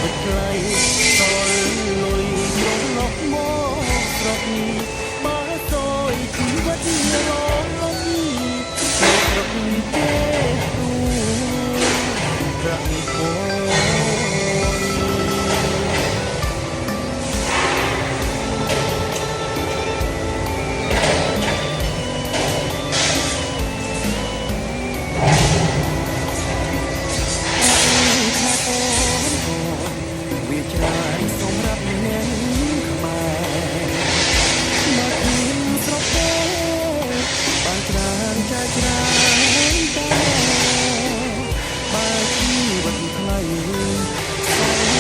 វិតខ្លីសល់លុយត្រឡប់មកស្រុកបើសោយជីវិតរលត់នៅស្រុកទេទូប្រាក់ពវាច្រើនសម្រាប់អ្នកខ្មែរមកពីស្រុកទេបានច្រើនចាយច្រើនតែបើជីវិតថ្លៃសូម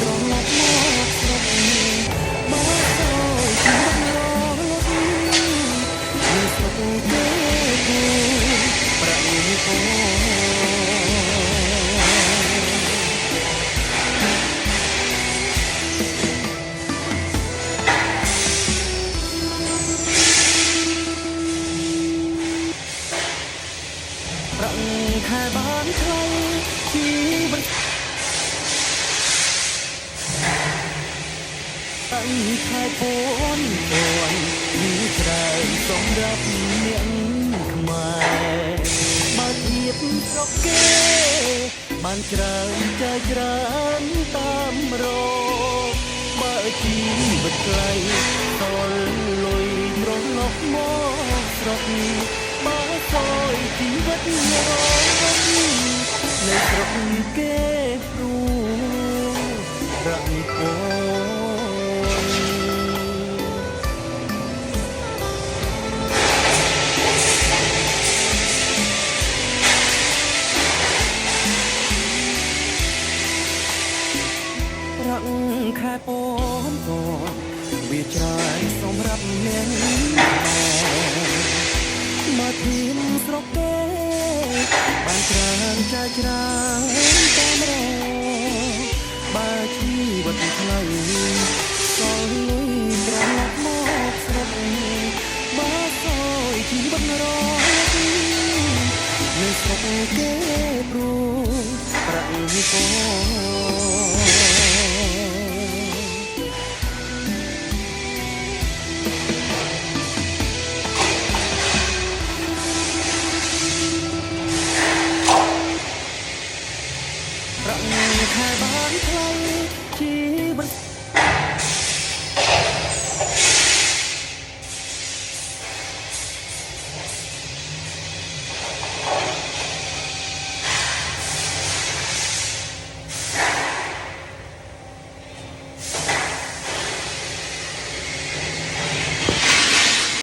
ត្រឡប់មកស្រុកមកសូមជីវិតរលត់នៅស្រុកទេប្រាក់នេះពប្រាក់ខែបានថ្លៃជីវិតតាំងខែពួននេះច្រើនសម្រាប់អ្នកខ្មែរបើធៀបស្រុកគេបានច្រើនចាយច្រើនតាមរកបើជីវិតថ្លៃតលុយត្រឡប់មកស្រុកបើសោយជីវិតរត់នៅស្រុកគេព្រោះប្រាក់ពប្រាក់ខែពណ៌វាច្រើនសម្រាប់អ្នកមកទីមស្រុកទេបានច្រើនចាយច្រើនតាមរកបើជីវិតថ្លៃសល់លុយត្រឡប់មកស្រុកបើសោយជីវិតរត់នៅស្រុកគេព្រោះប្រាក់ពណ៌